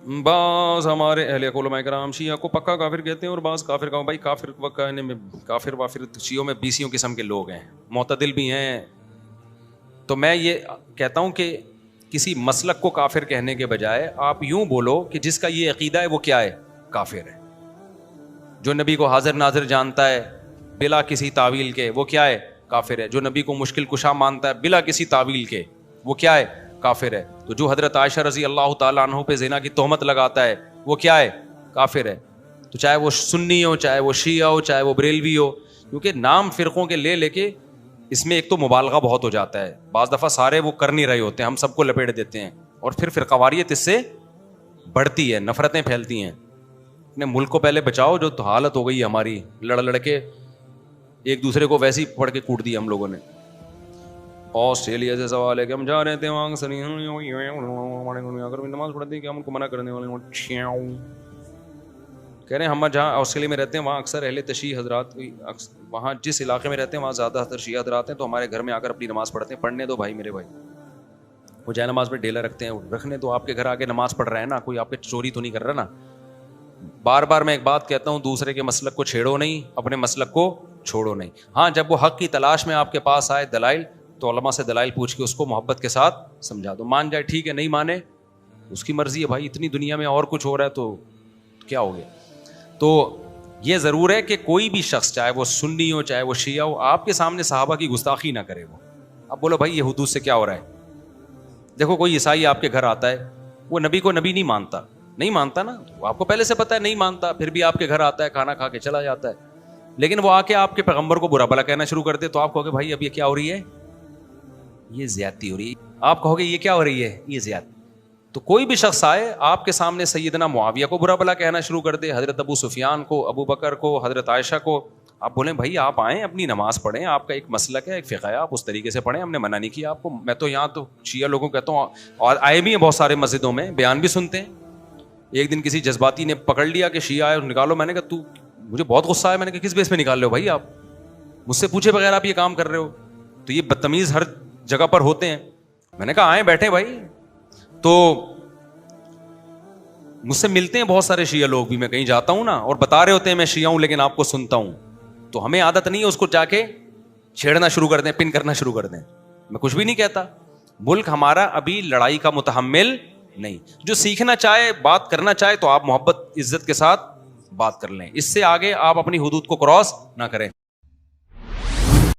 بعض ہمارے اہل علماء کرام شیعہ کو پکا کافر کہتے ہیں اور بعض کافر کا بھائی کافر کہنے میں کافر وافر شیعوں میں 20 قسم کے لوگ ہیں, معتدل بھی ہیں. تو میں یہ کہتا ہوں کہ کسی مسلک کو کافر کہنے کے بجائے آپ یوں بولو کہ جس کا یہ عقیدہ ہے وہ کیا ہے, کافر ہے. جو نبی کو حاضر ناظر جانتا ہے بلا کسی تعویل کے وہ کیا ہے, کافر ہے. جو نبی کو مشکل کشا مانتا ہے بلا کسی تعویل کے وہ کیا ہے, کافر ہے. تو جو حضرت عائشہ رضی اللہ تعالیٰ عنہ پہ زنا کی تہمت لگاتا ہے وہ کیا ہے, کافر ہے. تو چاہے وہ سنی ہو, چاہے وہ شیعہ ہو, چاہے وہ بریلوی ہو, کیونکہ نام فرقوں کے لے کے اس میں ایک تو مبالغہ بہت ہو جاتا ہے. بعض دفعہ سارے وہ کر نہیں رہے ہوتے, ہم سب کو لپیٹ دیتے ہیں اور پھر فرقواریت اس سے بڑھتی ہے, نفرتیں پھیلتی ہیں. اپنے ملک کو پہلے بچاؤ, جو تو حالت ہو گئی ہماری, لڑ کے ایک دوسرے کو ویسے ہی پڑھ کے کوٹ دیا ہم لوگوں نے. آسٹریلیا سے سوال ہے کہ ہم جا رہے تھے وہاں سنی اگر نماز پڑھتے ہیں کہ ہم ان کو منع کرنے والے کہہ رہے ہیں. ہم جہاں آسٹریلیا میں رہتے ہیں وہاں اکثر اہل تشیع حضرات, وہاں جس علاقے میں رہتے ہیں وہاں زیادہ تر شیعہ حضرات ہیں, تو ہمارے گھر میں آ کر اپنی نماز پڑھتے ہیں. پڑھنے دو بھائی میرے بھائی, وہ جائے نماز میں ڈیلا رکھتے ہیں, رکھنے دو. آپ کے گھر آ کے نماز پڑھ رہے ہیں نا, کوئی آپ کے چوری تو نہیں کر رہا نا. بار بار میں ایک بات کہتا ہوں, دوسرے کے مسلک کو چھیڑو نہیں, اپنے مسلک کو چھوڑو نہیں. ہاں جب وہ حق کی تلاش میں آپ کے پاس آئے دلائل, تو علماء سے دلائل پوچھ کے اس کو محبت کے ساتھ سمجھا دو. مان جائے ٹھیک ہے, نہیں مانے اس کی مرضی ہے بھائی. اتنی دنیا میں اور کچھ ہو رہا ہے تو کیا ہو گیا. تو یہ ضرور ہے کہ کوئی بھی شخص, چاہے وہ سنی ہو چاہے وہ شیعہ ہو, آپ کے سامنے صحابہ کی گستاخی نہ کرے. وہ اب بولو بھائی یہ حدود سے کیا ہو رہا ہے. دیکھو کوئی عیسائی آپ کے گھر آتا ہے, وہ نبی کو نبی نہیں مانتا نا, تو آپ کو پہلے سے پتا ہے نہیں مانتا, پھر بھی آپ کے گھر آتا ہے, کھانا کھا کے چلا جاتا ہے. لیکن وہ آ کے آپ کے پیغمبر کو برا بھلا کہنا شروع کر دے, تو آپ کہو گے بھائی اب یہ کیا ہو رہی ہے, یہ زیادتی ہو رہی ہے. آپ کہو گے یہ کیا ہو رہی ہے, یہ زیادتی. تو کوئی بھی شخص آئے آپ کے سامنے سیدنا معاویہ کو برا بھلا کہنا شروع کر دے, حضرت ابو سفیان کو, ابو بکر کو, حضرت عائشہ کو, آپ بولیں بھائی آپ آئیں اپنی نماز پڑھیں, آپ کا ایک مسلک ہے, ایک فقہ ہے, آپ اس طریقے سے پڑھیں, ہم نے منع نہیں کیا آپ کو. میں تو یہاں تو شیعہ لوگوں کو کہتا ہوں, اور آئے بھی ہیں بہت سارے مسجدوں میں, بیان بھی سنتے ہیں. ایک دن کسی جذباتی نے پکڑ لیا کہ شیعہ آئے نکالو. میں نے کہا تو مجھے بہت غصہ آیا, میں نے کہا کس بیس پہ نکال رہے ہو بھائی, آپ مجھ سے پوچھے بغیر آپ یہ کام کر رہے ہو. تو یہ بدتمیز ہر جگہ پر ہوتے ہیں. میں نے کہا آئیں بیٹھیں بھائی. تو مجھ سے ملتے ہیں بہت سارے شیعہ لوگ بھی, میں کہیں جاتا ہوں نا اور بتا رہے ہوتے ہیں میں شیعہ ہوں لیکن آپ کو سنتا ہوں, تو ہمیں عادت نہیں ہے اس کو جا کے چھیڑنا شروع کر دیں, پن کرنا شروع کر دیں. میں کچھ بھی نہیں کہتا, ملک ہمارا ابھی لڑائی کا متحمل نہیں. جو سیکھنا چاہے, بات کرنا چاہے, تو آپ محبت عزت کے ساتھ بات کر لیں. اس سے آگے آپ اپنی حدود کو کراس نہ کریں.